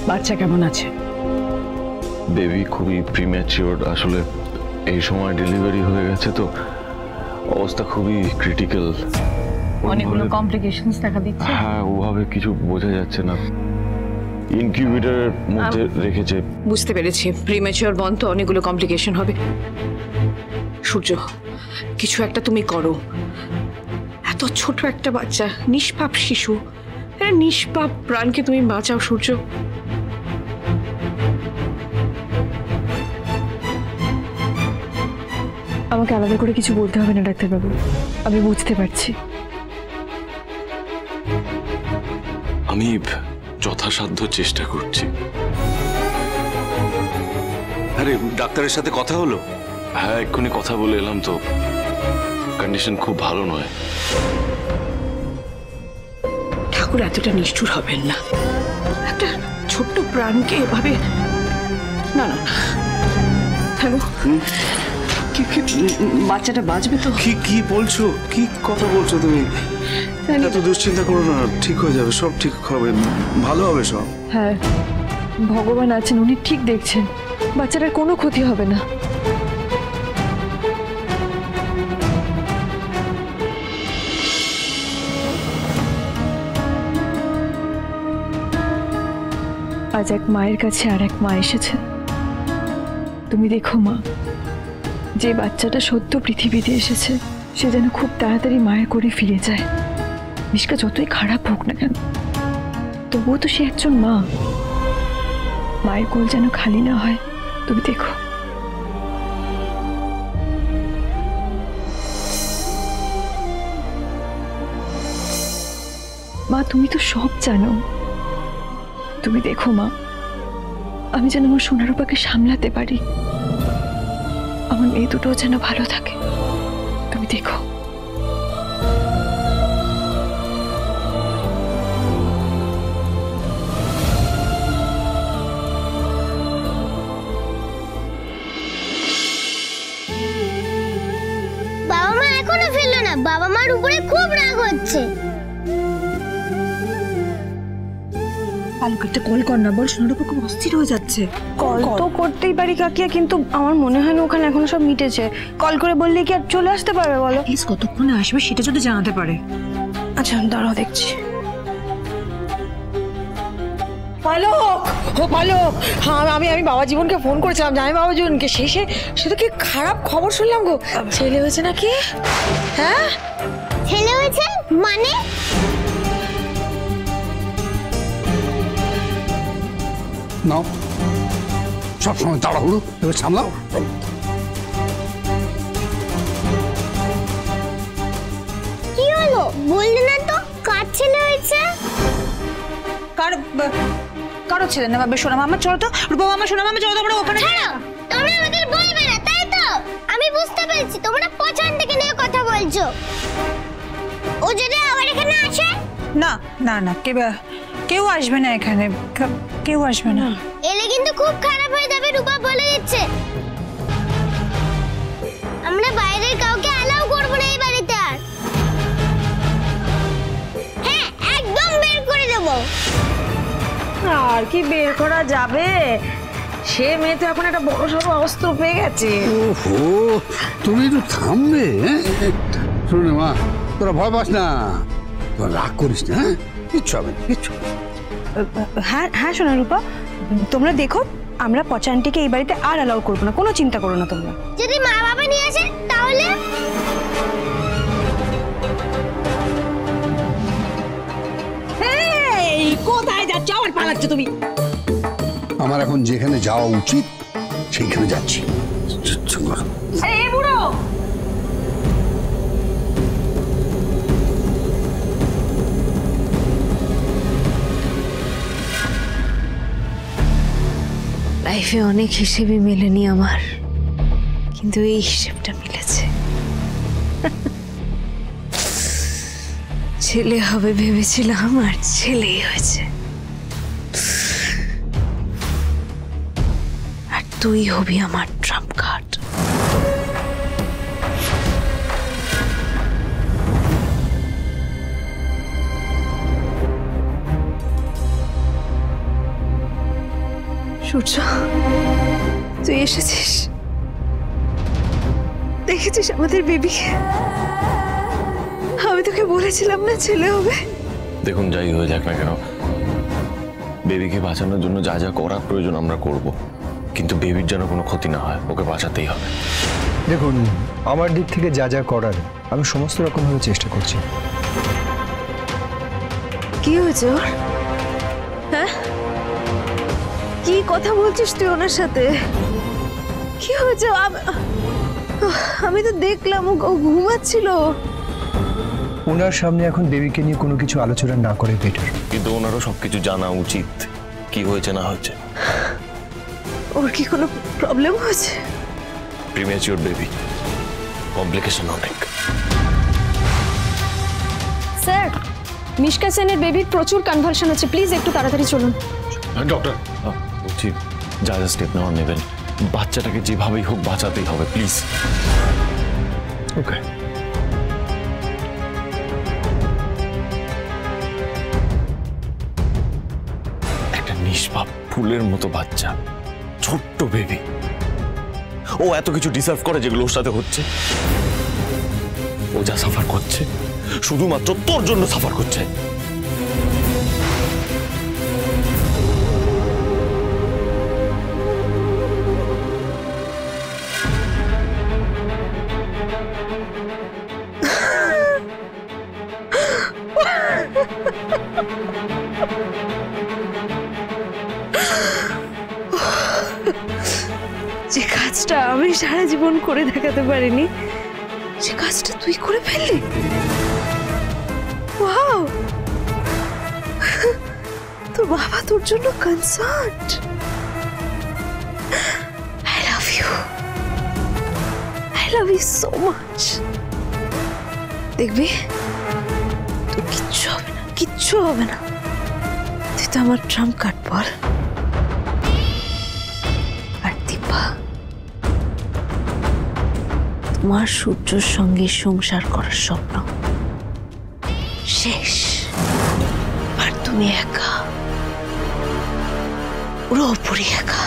বাচ্চা কেমন আছে? বেবি খুবই প্রিম্যাচিওর, আসলে এই সময় ডেলিভারি হয়ে গেছে তো অবস্থা খুবই ক্রিটিক্যাল। অনেকগুলো কমপ্লিকেশনস দেখা দিচ্ছে। হ্যাঁ, ওভাবে কিছু বোঝা যাচ্ছে না, ইনকিউবেটরের মধ্যে রেখেছে। বুঝতে পেরেছি, প্রিম্যাচিওর বর্ন তো অনেকগুলো কমপ্লিকেশন হবে। সূর্য, কিছু একটা তুমি করো। এত ছোট একটা বাচ্চা, নিষ্পাপ শিশু, নিষ্পাপ প্রাণকে তুমি বাঁচাও সূর্য। আমাকে আলাদা করে কিছু বলতে হবে না ডাক্তারবাবু, আমি বুঝতে পারছি। আমি যথাসাধ্য চেষ্টা করছি। আরে ডাক্তারের সাথে কথা হলো? হ্যাঁ, এক্ষুনি কথা বলে এলাম তো, কন্ডিশন খুব ভালো নয়। ঠাকুর এতটা নিষ্ঠুর হবেন না, একটা ছোট্ট প্রাণকে এভাবে। না না না, বাচ্চাটা বাঁচবে তো? কি বলছো? কি কথা বলছো তুমি? এত দুশ্চিন্তা করো না, ঠিক হয়ে যাবে, সব ঠিক হবে, ভালো হবে সব। হ্যাঁ, ভগবান আছেন, উনি ঠিক দেখছেন, বাচ্চাটার কোনো ক্ষতি হবে না। আজ এক মায়ের কাছে আর এক মা এসেছে। তুমি দেখো মা, যে বাচ্চাটা সদ্য পৃথিবীতে এসেছে সে যেন খুব তাড়াতাড়ি মায়ের করে ফিরে যায়। মিশকা যতই খারাপ হোক না কেন, তবুও তো সে একজন মা। মায়ের কোল যেন খালি না হয়, তুমি দেখো। মা, তুমি তো সব জানো। তুমি দেখো মা, আমি যেন আমার সোনারূপাকে সামলাতে পারি, আমার মেয়ে দুটোও যেন ভালো থাকে। তুমি দেখো। বাবা মা এখনো ফিরলো না, বাবা মার উপরে খুব রাগ হচ্ছে। আলোকে একটা কল কর না, বল সোনারূপা খুব অস্থির হয়ে যাচ্ছে। কল তো করতেই পারি কাকিয়া, কিন্তু আমার মনে হয় না ওখানে এখনো সব মিটেছে। কল করে বললে কি আর চলে আসতে পারবে বলো? প্লিজ কতক্ষণে আসবে সেটা যদি জানাতে পারে। আচ্ছা দাঁড়াও দেখছি। পালক, ও পালক, হ্যাঁ আমি বাবা জীবনকে ফোন করেছিলাম, জানি বাবা জীবনকে। সে তো কি খারাপ খবর শুনলাম গো, ছেলে হয়েছে নাকি? হ্যাঁ, ছেলে হয়েছে মানে? নাও, সবসময় তাড়াহুড়ো, এবার সামলাও। কি হলো বললে না তো, কার ছেলে হয়েছে? কারো ছেলে না বাবা। সোনা মামা চলো তো, রূপা মামা, সোনা মামা চলো তো, আমরা ওখানে। তোমরা আমাদের বলবে না তাই তো? আমি বুঝতে পেরেছি তোমরা পছন্দ থেকে নিয়ে কথা বলছো। ও যদি আবার এখানে আসে? না না না, কেউ আসবে না এখানে, কেউ আসবে না। এলে কিন্তু খুব খারাপ হয়ে যাবে, রূপা বলে দিচ্ছে। আমরা বাইরের কাউকে অ্যালাউ করব না এই বাড়িতে আর। হ্যাঁ, একদম বের করে দেব। আর কি বের করা যাবে? সে মেয়ে তো এখন একটা বড় সড়ো অস্ত্র পেয়ে গেছে। ওহো, তুমি একটু থামবে? শুনে মা, তোরা ভয় পাস না, তোরা রাগ করিস না, হ্যাঁ, কিচ্ছু হবে না, কিচ্ছু। হ্যাঁ হ্যাঁ সোনারূপা, তোমরা দেখো, আমরা পচা আন্টিকে এই বাড়িতে আর অ্যালাউ করবো না, কোনো চিন্তা করো না তোমরা। যদি মা বাবা নিয়ে আসে তাহলে? কোথায় যাচ্ছ? আবার পালাচ্ছ তুমি? আমার এখন যেখানে যাওয়া উচিত সেইখানে যাচ্ছি। এই বুড়ো, লাইফে অনেক হিসেবে মেলেনি আমার, কিন্তু এই হিসেবটা মিলেছে। ছেলে হবে ভেবেছিলাম, আর ছেলেই হয়েছে। আর তুই হবি আমার ট্রাম্প কার্ড। সূর্য, তুই এসেছিস, দেখেছিস আমাদের বেবিকে? আমি তোকে বলেছিলাম না ছেলে হবে। দেখুন, যাই হয়ে যাক না কেন, বেবিকে বাঁচানোর জন্য যা যা করার প্রয়োজন আমরা করব, কিন্তু বেবির যেন কোনো ক্ষতি না হয়, ওকে বাঁচাতেই হবে। দেখুন, আমার দিক থেকে যা যা করার আমি সমস্ত রকমভাবে চেষ্টা করছি। কি হয়েছে ওর? হ্যাঁ, কি কথা বলছিস তুই ওনার সাথে? কি হয়েছে? আমি তো দেখলাম ও ঘুমাচ্ছিল। ওনার সামনে এখন বেবিকে নিয়ে কোনো কিছু আলোচনা না করে বেটার। কিন্তু ওনারও সবকিছু জানা উচিত, কি হয়েছে না হয়েছে। ওর কি কোনো প্রবলেম হয়েছে? প্রিম্যাচিওর বেবি, কমপ্লিকেশন অনেক। স্যার, মিশকা সেনের বেবির প্রচুর কনভালশন হচ্ছে, প্লিজ একটু তাড়াতাড়ি চলুন। ডক্টর বলছি, যা যা স্টেপ নেওয়ার নেবেন, বাচ্চাটাকে যেভাবেই হোক বাঁচাতেই হবে, প্লিজ। ওকে। একটা নিষ্পাপ ফুলের মতো বাচ্চা, ছোট্ট বেবি, ও এত কিছু ডিজার্ভ করে যেগুলো ওর সাথে হচ্ছে। ও যা সাফার করছে শুধুমাত্র তোর জন্য সাফার করছে। যে কাজটা আমি সারা জীবন করে দেখাতে পারিনি, সে কাজটা তুই করে ফেললি। ওয়াও, তোর বাবা তোর জন্য concern. I love you, I love you so much. দেখবি তোর কিচ্ছু হবে না, কিচ্ছু হবে না। তুই তো আমার ট্রাম্প কার্ড বল। আর দীপা, তোমার সূর্যর সঙ্গে সংসার করার স্বপ্ন শেষ। আর তুমি একা, পুরোপুরি একা।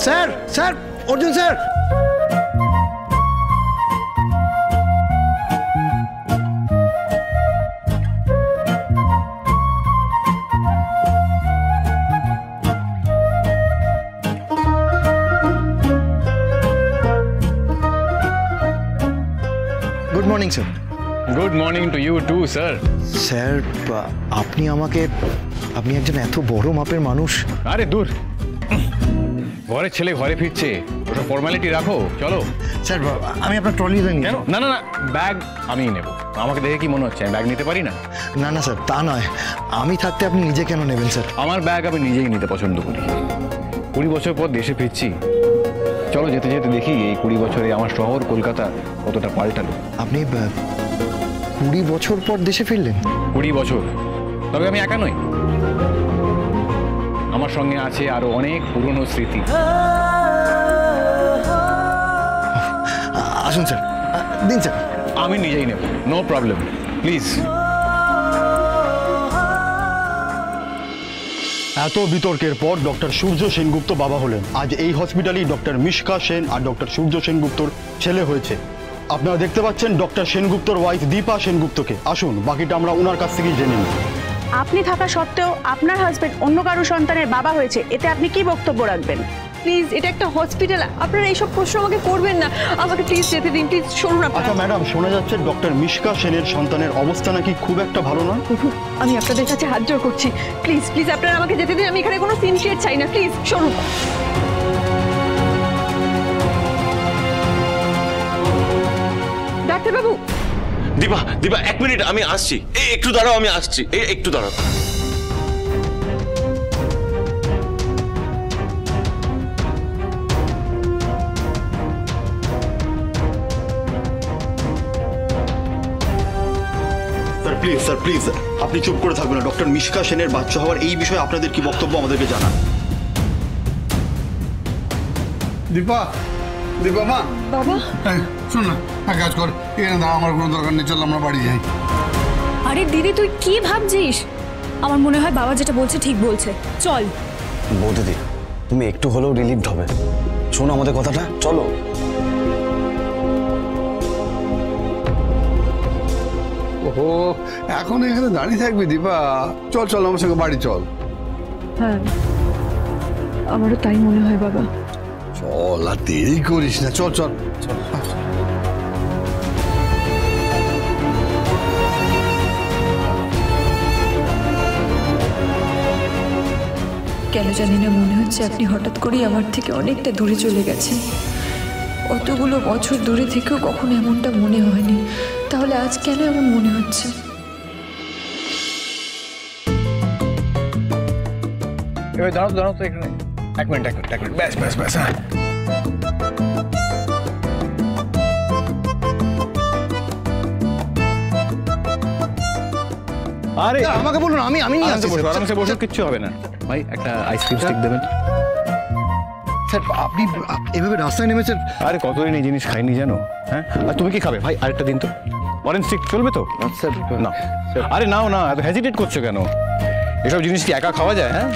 Sir, sir, Arjun sir. Good morning sir. Good morning to you too sir. Sir, আপনি একজন এত বড় মাপের মানুষ। আরে দূর, ঘরের ছেলে ঘরে ফিরছে, ওটা ফর্মালিটি রাখো, চলো। স্যার, আমি আপনার ট্রলি ব্যাগ নিই। কেন? না না না, ব্যাগ আমিই নেব। আমাকে দেখে কি মনে হচ্ছে আমি ব্যাগ নিতে পারি না? না না স্যার, তা নয়। আমি থাকতে আপনি নিজে কেন নেবেন স্যার? আমার ব্যাগ আমি নিজেই নিতে পছন্দ করি। 20 বছর পর দেশে ফিরছি, চলো যেতে যেতে দেখি এই 20 বছরে আমার শহর কলকাতা কতটা পাল্টালো। আপনি 20 বছর পর দেশে ফিরলেন? 20 বছর, তবে আমি একা নই, আমার সঙ্গে আছে আরো অনেক পুরনো স্মৃতি। আসুন স্যার, দিন স্যার। আমি নিজেই নেব, নো প্রবলেম, প্লিজ। এত বিতর্কের পর ডক্টর সূর্য সেনগুপ্ত বাবা হলেন। আজ এই হসপিটালেই ডক্টর মিশকা সেন আর ডক্টর সূর্য সেনগুপ্তর ছেলে হয়েছে। আপনারা দেখতে পাচ্ছেন ডক্টর সেনগুপ্তর ওয়াইফ দীপা সেনগুপ্তকে। আসুন বাকিটা আমরা ওনার কাছ থেকেই জেনে নিই। আপনি থাকা সত্ত্বেও আপনার হাজবেন্ড অন্য কারো সন্তানের বাবা হয়েছে, এতে আপনি কি বক্তব্য রাখবেন? প্লিজ, এটা একটা হসপিটাল, আপনারা এইসব প্রশ্ন আমাকে করবেন না। আমাকে প্লিজ যেতে দিন, প্লিজ শুনুন। আচ্ছা ম্যাডাম, শোনা যাচ্ছে ডক্টর মিশকা সেনের সন্তানের অবস্থা নাকি খুব একটা ভালো নয়। আমি আপনাদের কাছে হাত জোড় করছি, প্লিজ প্লিজ আপনারা আমাকে যেতে দিন। আমি এখানে কোনো সিন ক্রিয়েট চাই না, প্লিজ শুনুন। ডাক্তারবাবু। দীপা, দীপা, 1 মিনিট, আমি আসছি। একটু দাঁড়াও, আমি আসছি, একটু দাঁড়াও। প্লিজ স্যার প্লিজ, আপনি চুপ করে থাকবেন না। ডক্টর মিশকা সেনের বাচ্চা হওয়ার এই বিষয়ে আপনাদের কি বক্তব্য আমাদেরকে জানান। দীপা, দীপা মা। বাবা শোন না, এক কাজ কর, এখানে দাঁড়া, আমার কোনো দরকার নেই, চল আমরা বাড়ি যাই। আরে দিদি তুই কি ভাবছিস? আমার মনে হয় বাবা যেটা বলছে ঠিক বলছে, চল। বৌদিদি, তুমি একটু হলেও রিলিভড হবে, শোনো আমাদের কথাটা, চলো। ওহো, এখন এখানে দাঁড়িয়ে থাকবি দীপা? চল চল আমার সঙ্গে বাড়ি চল। হ্যাঁ আমারও তাই মনে হয় বাবা। চল, আর দেরি করিস না, চল চল চল। কেন জানি না মনে হচ্ছে আপনি হঠাৎ করেই আমার থেকে অনেকটা দূরে চলে গেছেন। অতগুলো বছর দূরে থেকেও কখনো এমনটা মনে হয়নি, তাহলে আজ কেন এমন মনে হচ্ছে? এবার দাঁড়াও দাঁড়াও তো এখানে, এক মিনিট ব্যাস ব্যাস ব্যাস। হ্যাঁ আরে আমাকে বলুন, আমি নিয়ে আসতে বলবো। আরামসে বসে, কিচ্ছু হবে না। ভাই একটা আইসক্রিম স্টিক দেবেন। স্যার আপনি এভাবে রাস্তায় নেমেছেন? আরে কতদিন এই জিনিস খাইনি জানো? হ্যাঁ, আর তুমি কি খাবে ভাই? আরেকটা দিন তো, অরেঞ্জ স্টিক চলবে তো? না আরে নাও না, এত হেজিটেট করছো কেন? এসব জিনিস কি একা খাওয়া যায়? হ্যাঁ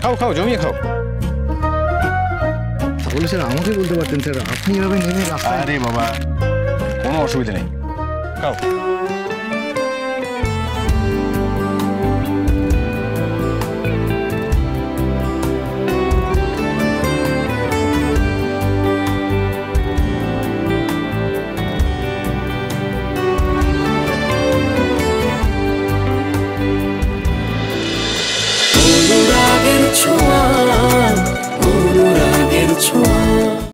খাও খাও, জমিয়ে খাও। তাহলে স্যার আমাকে বলতে পারতেন স্যার, আপনি এভাবে নেমে রাস্তায়। আরে বাবা কোনো অসুবিধা নেই, খাও।